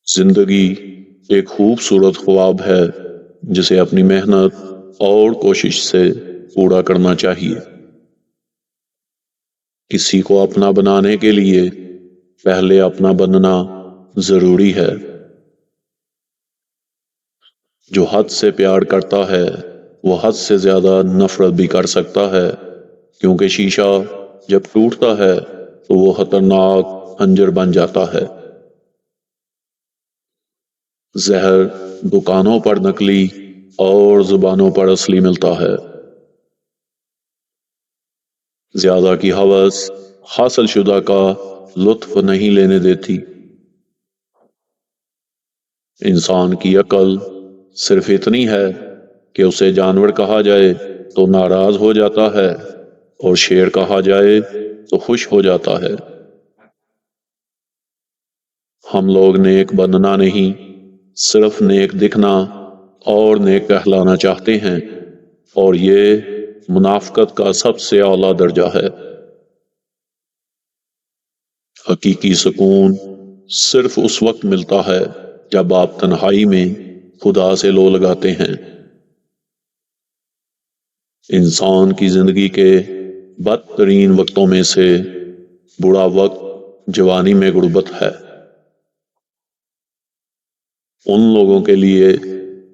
زندگی ایک خوبصورت خواب ہے جسے اپنی محنت اور کوشش سے پورا کرنا چاہیے۔ کسی کو اپنا بنانے کے لیے پہلے اپنا بننا ضروری ہے۔ جو حد سے پیار کرتا ہے وہ حد سے زیادہ نفرت بھی کر سکتا ہے، کیونکہ شیشہ جب ٹوٹتا ہے تو وہ خطرناک خنجر بن جاتا ہے۔ زہر دکانوں پر نقلی اور زبانوں پر اصلی ملتا ہے۔ زیادہ کی ہوس حاصل شدہ کا لطف نہیں لینے دیتی۔ انسان کی عقل صرف اتنی ہے کہ اسے جانور کہا جائے تو ناراض ہو جاتا ہے اور شیر کہا جائے تو خوش ہو جاتا ہے۔ ہم لوگ نیک بننا نہیں، صرف نیک دکھنا اور نیک کہلانا چاہتے ہیں، اور یہ منافقت کا سب سے اعلیٰ درجہ ہے۔ حقیقی سکون صرف اس وقت ملتا ہے جب آپ تنہائی میں خدا سے لو لگاتے ہیں۔ انسان کی زندگی کے بدترین وقتوں میں سے برا وقت جوانی میں غربت ہے۔ ان لوگوں کے لیے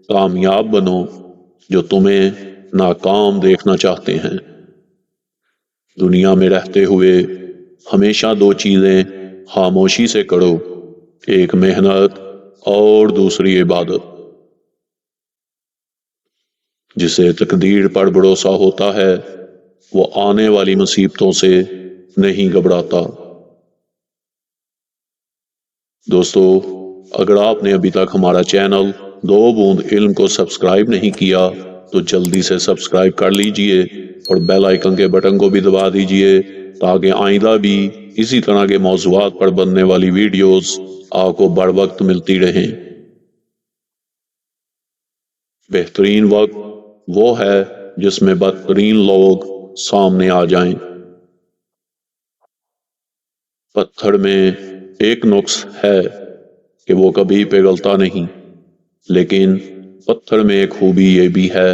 کامیاب بنو جو تمہیں ناکام دیکھنا چاہتے ہیں۔ دنیا میں رہتے ہوئے ہمیشہ دو چیزیں خاموشی سے کرو، ایک محنت اور دوسری عبادت۔ جسے تقدیر پر بھروسہ ہوتا ہے وہ آنے والی مصیبتوں سے نہیں گھبراتا۔ دوستو، اگر آپ نے ابھی تک ہمارا چینل دو بوند علم کو سبسکرائب نہیں کیا تو جلدی سے سبسکرائب کر لیجئے اور بیل آئیکن کے بٹن کو بھی دبا دیجئے تاکہ آئندہ بھی اسی طرح کے موضوعات پر بننے والی ویڈیوز آپ کو بر وقت ملتی رہیں۔ بہترین وقت وہ ہے جس میں بدترین لوگ سامنے آ جائیں۔ پتھر میں ایک نقص ہے کہ وہ کبھی پگھلتا نہیں، لیکن پتھر میں ایک خوبی یہ بھی ہے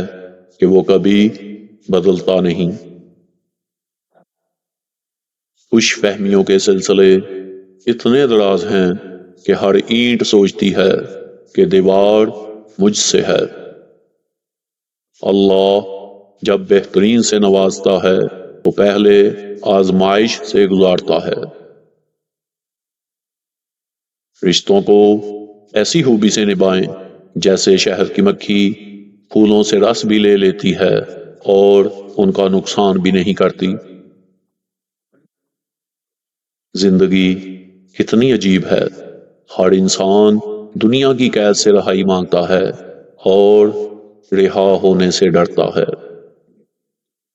کہ وہ کبھی بدلتا نہیں۔ خوش فہمیوں کے سلسلے اتنے دراز ہیں کہ ہر اینٹ سوچتی ہے کہ دیوار مجھ سے ہے۔ اللہ جب بہترین سے نوازتا ہے تو پہلے آزمائش سے گزارتا ہے۔ رشتوں کو ایسی خوبی سے نبھائیں جیسے شہد کی مکھی پھولوں سے رس بھی لے لیتی ہے اور ان کا نقصان بھی نہیں کرتی۔ زندگی کتنی عجیب ہے، ہر انسان دنیا کی قید سے رہائی مانگتا ہے اور رہا ہونے سے ڈرتا ہے۔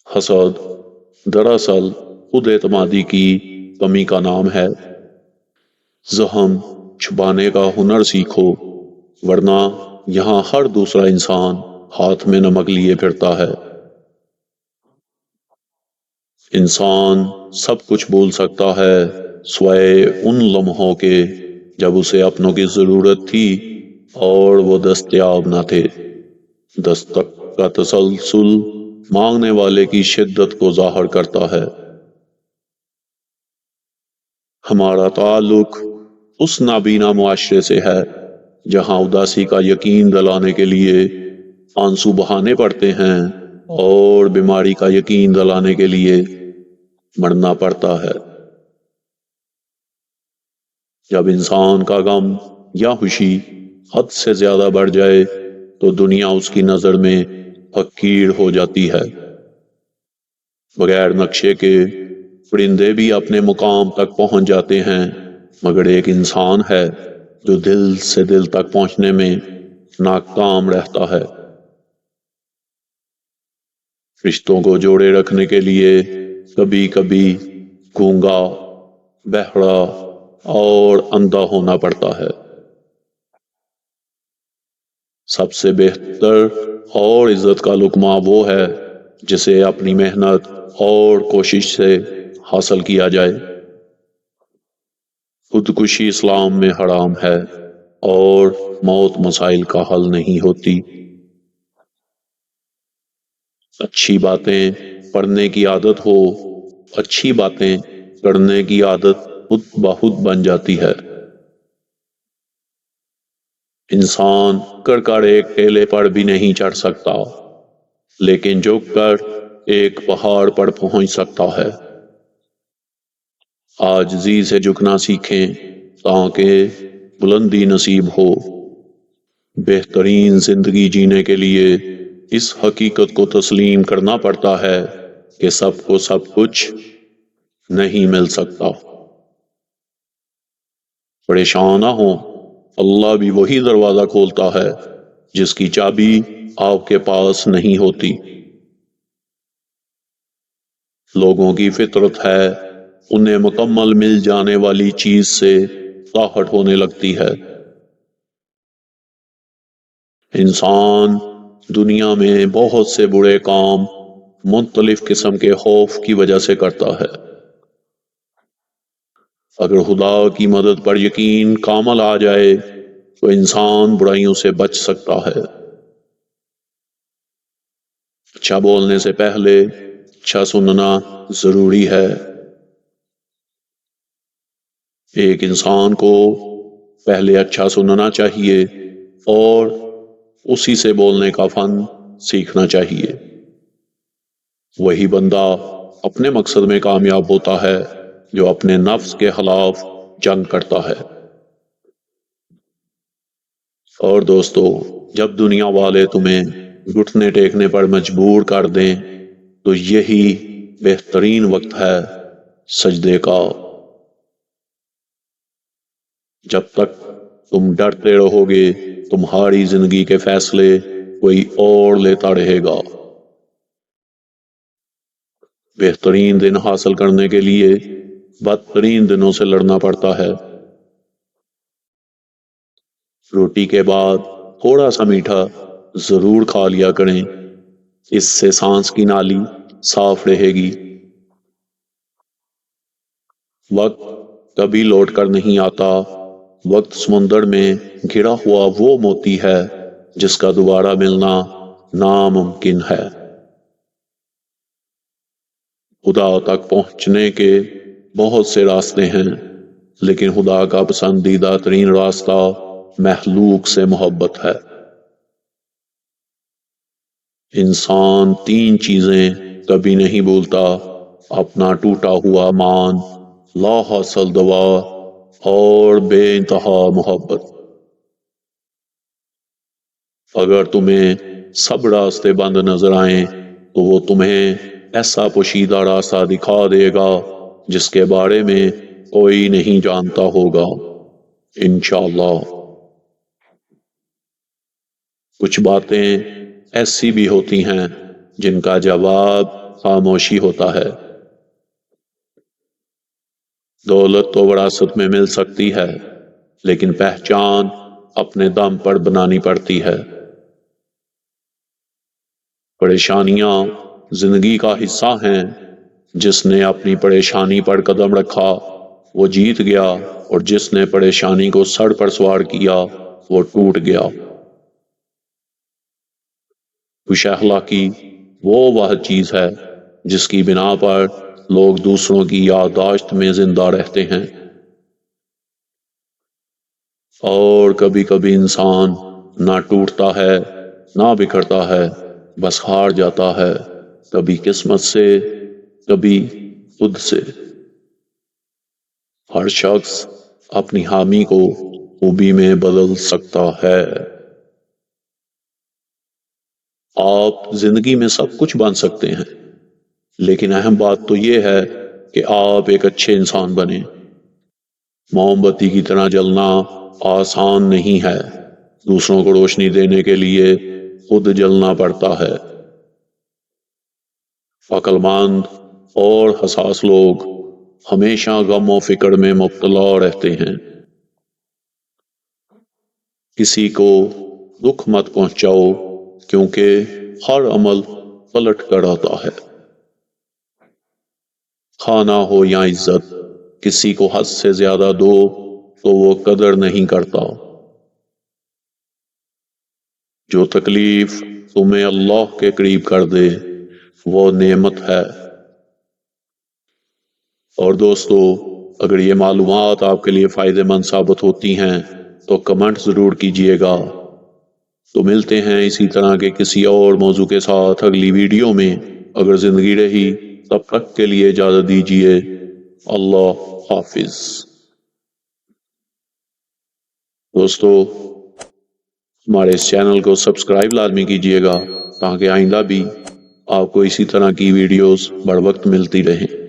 حسد دراصل خود اعتمادی کی کمی کا نام ہے۔ زخم چھپانے کا ہنر سیکھو، ورنہ یہاں ہر دوسرا انسان ہاتھ میں نمک لیے پھرتا ہے۔ انسان سب کچھ بھول سکتا ہے سوائے ان لمحوں کے جب اسے اپنوں کی ضرورت تھی اور وہ دستیاب نہ تھے۔ دستک کا تسلسل مانگنے والے کی شدت کو ظاہر کرتا ہے۔ ہمارا تعلق اس نابینا معاشرے سے ہے جہاں اداسی کا یقین دلانے کے لیے آنسو بہانے پڑتے ہیں اور بیماری کا یقین دلانے کے لیے مرنا پڑتا ہے۔ جب انسان کا غم یا خوشی حد سے زیادہ بڑھ جائے تو دنیا اس کی نظر میں حقیر ہو جاتی ہے۔ بغیر نقشے کے پرندے بھی اپنے مقام تک پہنچ جاتے ہیں، مگر ایک انسان ہے جو دل سے دل تک پہنچنے میں ناکام رہتا ہے۔ رشتوں کو جوڑے رکھنے کے لیے کبھی کبھی گونگا، بہرا اور اندھا ہونا پڑتا ہے۔ سب سے بہتر اور عزت کا لقمہ وہ ہے جسے اپنی محنت اور کوشش سے حاصل کیا جائے۔ خودکشی اسلام میں حرام ہے اور موت مسائل کا حل نہیں ہوتی۔ اچھی باتیں پڑھنے کی عادت ہو، اچھی باتیں کرنے کی عادت خود بخود بن جاتی ہے۔ انسان کر ایک ٹیلے پر بھی نہیں چڑھ سکتا، لیکن جھک کر ایک پہاڑ پر پہنچ سکتا ہے۔ عاجزی سے جھکنا سیکھیں تاکہ بلندی نصیب ہو۔ بہترین زندگی جینے کے لیے اس حقیقت کو تسلیم کرنا پڑتا ہے کہ سب کو سب کچھ نہیں مل سکتا۔ پریشان نہ ہوں، اللہ بھی وہی دروازہ کھولتا ہے جس کی چابی آپ کے پاس نہیں ہوتی۔ لوگوں کی فطرت ہے انہیں مکمل مل جانے والی چیز سے قاہٹ ہونے لگتی ہے۔ انسان دنیا میں بہت سے برے کام مختلف قسم کے خوف کی وجہ سے کرتا ہے۔ اگر خدا کی مدد پر یقین کامل آ جائے تو انسان برائیوں سے بچ سکتا ہے۔ اچھا بولنے سے پہلے اچھا سننا ضروری ہے۔ ایک انسان کو پہلے اچھا سننا چاہیے اور اسی سے بولنے کا فن سیکھنا چاہیے۔ وہی بندہ اپنے مقصد میں کامیاب ہوتا ہے جو اپنے نفس کے خلاف جنگ کرتا ہے۔ اور دوستو، جب دنیا والے تمہیں گھٹنے ٹیکنے پر مجبور کر دیں تو یہی بہترین وقت ہے سجدے کا۔ جب تک تم ڈرتے رہو گے تمہاری زندگی کے فیصلے کوئی اور لیتا رہے گا۔ بہترین دن حاصل کرنے کے لیے بدترین دنوں سے لڑنا پڑتا ہے۔ روٹی کے بعد تھوڑا سا میٹھا ضرور کھا لیا کریں، اس سے سانس کی نالی صاف رہے گی۔ وقت کبھی لوٹ کر نہیں آتا۔ وقت سمندر میں گرا ہوا وہ موتی ہے جس کا دوبارہ ملنا ناممکن ہے۔ خدا تک پہنچنے کے بہت سے راستے ہیں، لیکن خدا کا پسندیدہ ترین راستہ مخلوق سے محبت ہے۔ انسان تین چیزیں کبھی نہیں بھولتا: اپنا ٹوٹا ہوا مان، لا حاصل دوا اور بے انتہا محبت۔ اگر تمہیں سب راستے بند نظر آئیں تو وہ تمہیں ایسا پوشیدہ راستہ دکھا دے گا جس کے بارے میں کوئی نہیں جانتا ہوگا، انشاءاللہ۔ کچھ باتیں ایسی بھی ہوتی ہیں جن کا جواب خاموشی ہوتا ہے۔ دولت تو وراثت میں مل سکتی ہے، لیکن پہچان اپنے دم پر بنانی پڑتی ہے۔ پریشانیاں زندگی کا حصہ ہیں، جس نے اپنی پریشانی پر قدم رکھا وہ جیت گیا، اور جس نے پریشانی کو سر پر سوار کیا وہ ٹوٹ گیا۔ خوش اخلاقی وہ چیز ہے جس کی بنا پر لوگ دوسروں کی یادداشت میں زندہ رہتے ہیں۔ اور کبھی کبھی انسان نہ ٹوٹتا ہے نہ بکھرتا ہے، بس ہار جاتا ہے، کبھی قسمت سے، کبھی خود سے۔ ہر شخص اپنی حامی کو خوبی میں بدل سکتا ہے۔ آپ زندگی میں سب کچھ بن سکتے ہیں، لیکن اہم بات تو یہ ہے کہ آپ ایک اچھے انسان بنیں۔ موم بتی کی طرح جلنا آسان نہیں ہے، دوسروں کو روشنی دینے کے لیے خود جلنا پڑتا ہے۔ عقل مند اور حساس لوگ ہمیشہ غم و فکر میں مبتلا رہتے ہیں۔ کسی کو دکھ مت پہنچاؤ، کیونکہ ہر عمل پلٹ کر آتا ہے۔ کھانا ہو یا عزت، کسی کو حد سے زیادہ دو تو وہ قدر نہیں کرتا۔ جو تکلیف تمہیں اللہ کے قریب کر دے وہ نعمت ہے۔ اور دوستو، اگر یہ معلومات آپ کے لیے فائدہ مند ثابت ہوتی ہیں تو کمنٹ ضرور کیجئے گا۔ تو ملتے ہیں اسی طرح کے کسی اور موضوع کے ساتھ اگلی ویڈیو میں۔ اگر زندگی رہی تب تک کے لیے اجازت دیجئے۔ اللہ حافظ۔ دوستو، ہمارے اس چینل کو سبسکرائب لازمی کیجئے گا تاکہ آئندہ بھی آپ کو اسی طرح کی ویڈیوز بر وقت ملتی رہیں۔